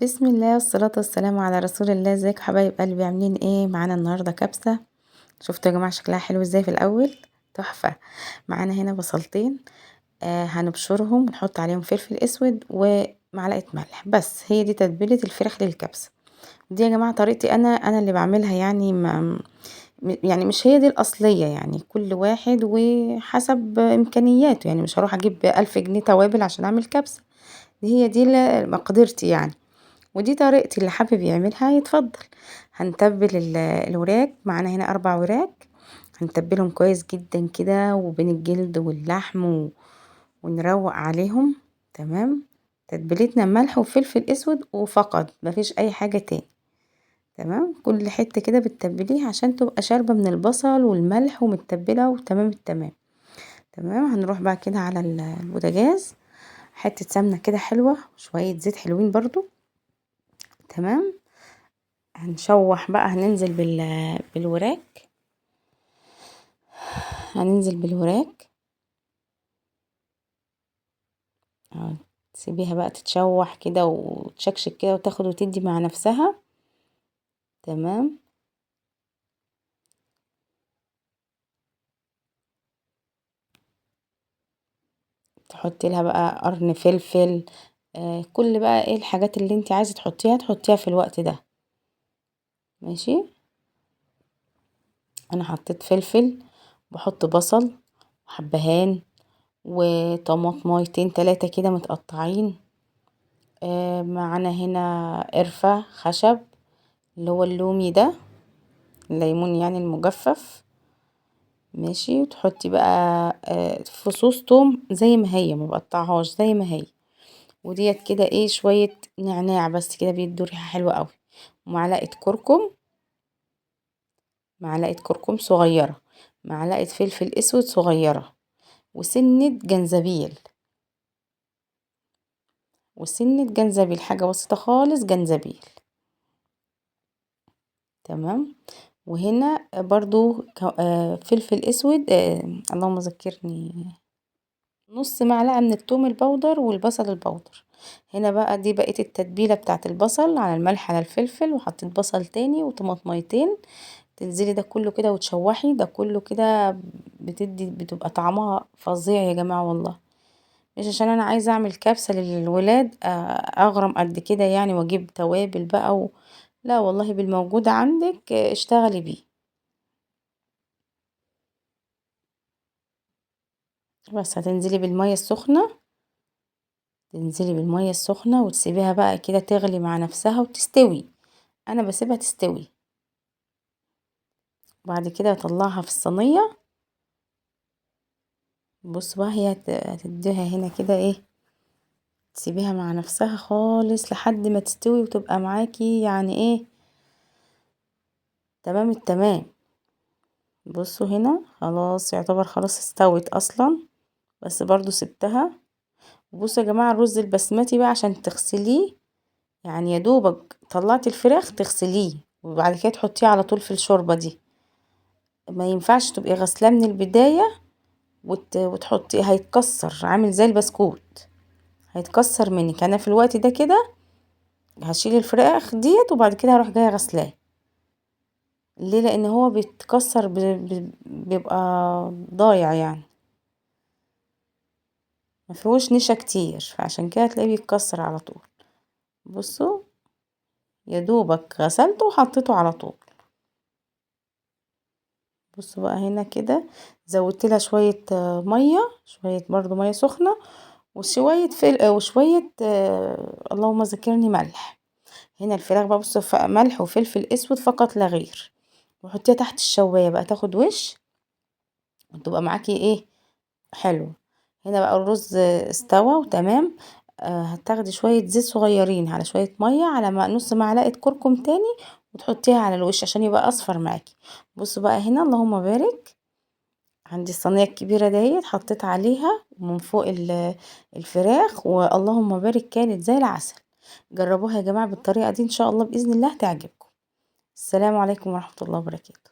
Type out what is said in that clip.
بسم الله والصلاة والسلام على رسول الله. ازيكم حبايب قلبي؟ عاملين ايه؟ معانا النهارده كبسة. شفتوا يا جماعة شكلها حلو ازاي في الاول؟ تحفة. معانا هنا بصلتين، هنبشرهم ونحط عليهم فلفل اسود ومعلقة ملح، بس هي دي تتبيلة الفراخ للكبسة. دي يا جماعة طريقتي انا اللي بعملها، يعني ما يعني مش هي دي الاصلية، يعني كل واحد وحسب امكانياته، يعني مش هروح اجيب 1000 جنيه توابل عشان اعمل كبسة. هي دي مقدرتي يعني، ودي طريقتي، اللي حابب يعملها يتفضل. هنتبل الوراك. معانا هنا 4 وراك، هنتبلهم كويس جدا كده وبين الجلد واللحم ونروق عليهم. تمام. تتبيلتنا ملح وفلفل اسود وفقط، مفيش اي حاجة تاني. تمام. كل حتة كده بتتبليها عشان تبقى شاربة من البصل والملح ومتبلة وتمام التمام. تمام. هنروح بقى كده على البوتاجاز، حتة سمنة كده حلوة، شوية زيت حلوين برضو. تمام. هنشوح بقى، هننزل بالوراك. هننزل بالوراك. اه. تسيبيها بقى تتشوح كده وتشكشك كده وتاخد وتدي مع نفسها. تمام. تحطي لها بقى قرن فلفل، كل بقى ايه الحاجات اللي انت عايزه تحطيها في الوقت ده. ماشي. انا حطيت فلفل، بحط بصل وحبهان وطماطمايتين 3 كده متقطعين. معانا هنا قرفة خشب، اللي هو اللومي ده، الليمون يعني المجفف. ماشي. وتحطي بقى فصوص توم زي ما هي، ما بقطعهاش، زي ما هي. وديت كده ايه شوية نعناع بس كده بيدوا ريحة حلوة قوي. ومعلقة كركم، معلقة كركم صغيرة، معلقة فلفل اسود صغيرة، وسنة جنزبيل، حاجة بسيطة خالص، جنزبيل. تمام. وهنا برضو فلفل اسود، اللهم ذكرني، نص معلقة من الثوم البودر والبصل البودر. هنا بقى دي بقيت التتبيلة بتاعت البصل، على الملح على الفلفل، وحطيت بصل تاني وطماطميتين. تنزلي ده كله كده وتشوحي ده كله كده، بتبقى طعمها فظيع يا جماعة والله. مش عشان انا عايزة اعمل كبسة للولاد اغرم قد كده يعني، واجيب توابل بقى لا والله، بالموجود عندك اشتغلي بيه. بس هتنزلي بالمية السخنة، وتسيبيها بقى كده تغلي مع نفسها وتستوي. انا بسيبها تستوي. وبعد كده اطلعها في الصينية. بص بقى، هي هتديها هنا كده ايه، تسيبيها مع نفسها خالص لحد ما تستوي وتبقى معاكي يعني ايه، تمام التمام. بصوا هنا خلاص، يعتبر خلاص استوت اصلا، بس برضو سبتها. بصوا يا جماعة، الرز البسمتي بقى عشان تغسليه، يعني يا دوبك طلعتي الفراخ تغسليه وبعد كده تحطيه على طول في الشوربة دي. ما ينفعش تبقي غسلاه من البداية وتحطيه، هيتكسر عامل زي البسكوت، هيتكسر منك. انا في الوقت ده كده هشيل الفراخ ديت وبعد كده هروح جايه غسلاه. ليه؟ لان هو بيتكسر، بيبقى ضايع يعني، ما فيهوش نشا كتير، فعشان كده تلاقيه بيتكسر على طول. بصوا، يا دوبك غسلته وحطيته على طول. بصوا بقى هنا كده، زودت لها شويه ميه، شويه برضو ميه سخنه، وشويه وشويه اللهم ذكرني ملح. هنا الفراخ بقى بصوا، ملح وفلفل اسود فقط لا غير. وحطيها تحت الشوايه بقى تاخد وش وتبقى معاكي ايه، حلو. هنا بقى الرز استوى وتمام. هتاخدي شوية زيت صغيرين على شوية مية على نص معلقة كركم تاني، وتحطيها على الوش عشان يبقى اصفر معاكي. بصوا بقى هنا، اللهم بارك. عندي الصينية الكبيرة دهيت، حطيت عليها من فوق الفراخ، واللهم بارك، كانت زي العسل. جربوها يا جماعة بالطريقة دي، ان شاء الله بإذن الله تعجبكم. السلام عليكم ورحمة الله وبركاته.